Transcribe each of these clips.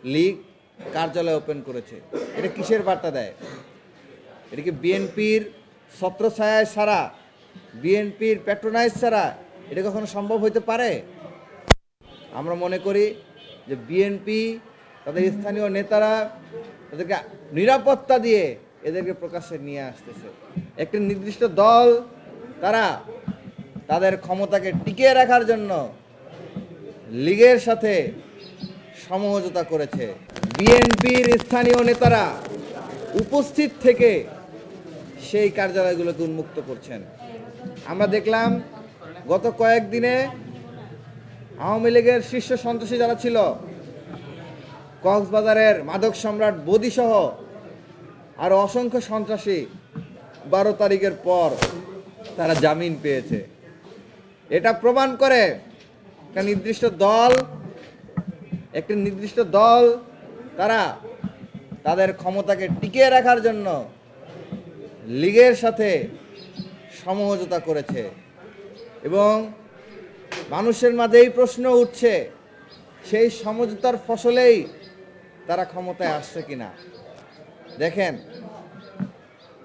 লীগ কার্যালয় ওপেন করেছে। এটা কিসের বার্তা দেয়? এটা কি বিএনপির ছত্রছায়ায় ছাড়া, বিএনপির প্যাট্রোনাইজ ছাড়া এটা কখনো সম্ভব হতে পারে? আমরা মনে করি যে বিএনপি তাদের স্থানীয় নেতারা তাদেরকে নিরাপত্তা দিয়ে এদেরকে প্রকাশ্যে নিয়ে আসতেছে। একটি নির্দিষ্ট দল তারা তাদের ক্ষমতাকে টিকিয়ে রাখার জন্য লীগের সাথে সমঝোতা করেছে। বিএনপির স্থানীয় নেতারা উপস্থিত থেকে সেই কার্যালয়গুলোকে উন্মুক্ত করছেন। আমরা দেখলাম গত কয়েকদিনে আওয়ামী লীগের শীর্ষ সন্ত্রাসী যারা ছিল, কক্সবাজারের মাদক সম্রাট বদিসহ আরও অসংখ্য সন্ত্রাসী 12 তারিখের পর তারা জামিন পেয়েছে। এটা প্রমাণ করে একটি নির্দিষ্ট দল তারা তাদের ক্ষমতাকে টিকিয়ে রাখার জন্য লীগের সাথে সমঝোতা করেছে এবং মানুষের মাঝে এই প্রশ্ন উঠছে, সেই সমঝোতার ফসলেই তারা ক্ষমতায় আসছে কিনা। দেখেন,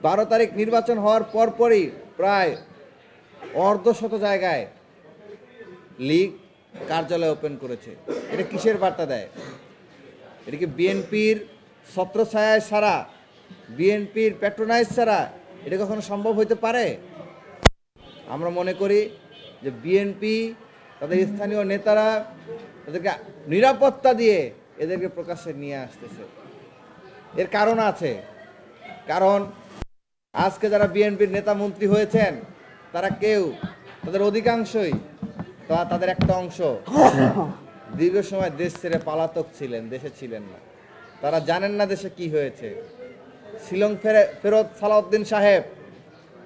12 তারিখ নির্বাচন হওয়ার পরপরই প্রায় অর্ধশত জায়গায় লীগ কার্যালয় ওপেন করেছে। এটা কিসের বার্তা দেয়? এটা কি বিএনপির ছত্রছায়ায় ছাড়া, বিএনপির প্যাট্রোনাইজ ছাড়া এটা কখনো সম্ভব হতে পারে? আমরা মনে করি যে বিএনপি তাদের স্থানীয় নেতারা তাদেরকে নিরাপত্তা দিয়ে এদেরকে প্রকাশ্যে নিয়ে আসতেছে। এর কারণ আছে। কারণ আজকে যারা বিএনপির নেতা মন্ত্রী হয়েছেন তারা তাদের অধিকাংশই, তাদের একটা অংশ দীর্ঘ সময় দেশ ছেড়ে পলাতক ছিলেন, দেশে ছিলেন না। তারা জানেন না দেশে কি হয়েছে। শিলং ফেরত সালাউদ্দিন সাহেব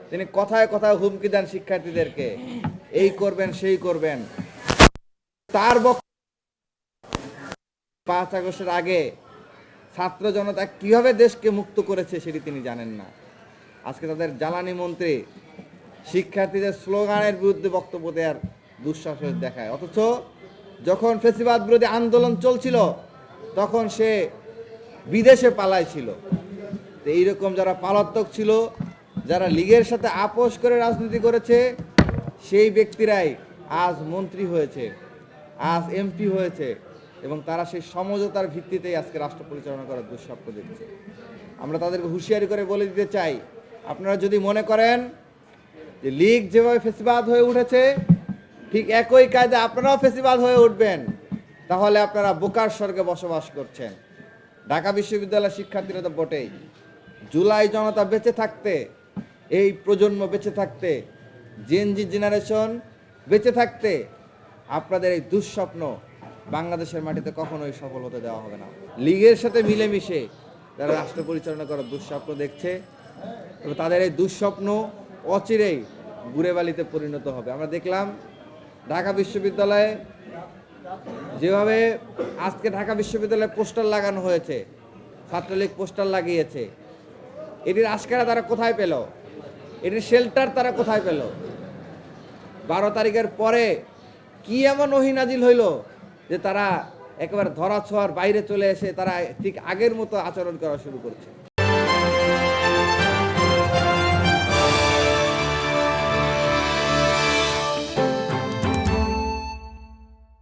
তিনি কথায় কথায় হুমকি দেন শিক্ষার্থীদেরকে, এই করবেন সেই করবেন। তার 5 আগস্টের আগে ছাত্র জনতা কিভাবে দেশকে মুক্ত করেছে সেটি তিনি জানেন না। আজকে তাদের জ্বালানি মন্ত্রী শিক্ষার্থীদের স্লোগানের বিরুদ্ধে বক্তব্য দেওয়ার দুঃসাহস দেখায়, অথচ যখন ফ্যাসিবাদ বিরোধী আন্দোলন চলছিল তখন সে বিদেশে পালাইছিল। তো এইরকম যারা পলাতক ছিল, যারা লীগের সাথে আপোষ করে রাজনীতি করেছে, সেই ব্যক্তিরাই আজ মন্ত্রী হয়েছে, আজ এমপি হয়েছে এবং তারা সেই সমঝোতার ভিত্তিতেই আজকে রাষ্ট্র পরিচালনা করার দুঃস্বপ্ন দেখছে। আমরা তাদেরকে হুঁশিয়ারি করে বলে দিতে চাই, আপনারা যদি মনে করেন যে লীগ যেভাবে ফ্যাসিবাদ হয়ে উঠেছে ঠিক একই কায়দে আপনারাও ফ্যাসিবাদ হয়ে উঠবেন, তাহলে আপনারা বোকার স্বর্গে বসবাস করছেন। ঢাকা বিশ্ববিদ্যালয়ের শিক্ষার্থীরা তো বটেই। জুলাই জনতা বেঁচে থাকতে, এই প্রজন্ম বেঁচে থাকতে, জেনজি জেনারেশন বেঁচে থাকতে আপনাদের এই দুঃস্বপ্ন বাংলাদেশের মাটিতে কখনোই সফল হতে দেওয়া হবে না। লীগের সাথে মিলেমিশে যারা রাষ্ট্র পরিচালনা করার দুঃস্বপ্ন দেখছে, তবে তাদের এই দুঃস্বপ্ন অচিরেই গুড়ে বালিতে পরিণত হবে। আমরা দেখলাম ঢাকা বিশ্ববিদ্যালয়ে যেভাবে আজকে ঢাকা বিশ্ববিদ্যালয়ে পোস্টার লাগানো হয়েছে, ছাত্রলীগ পোস্টার লাগিয়েছে, এটির আজকেরা তারা কোথায় পেল? এটির শেল্টার তারা কোথায় পেল? 12 তারিখের পরে কি এমন ওহী নাজিল হইল যে তারা একেবারে ধরা ছোঁয়ার বাইরে চলে এসে তারা ঠিক আগের মতো আচরণ করা শুরু করছে?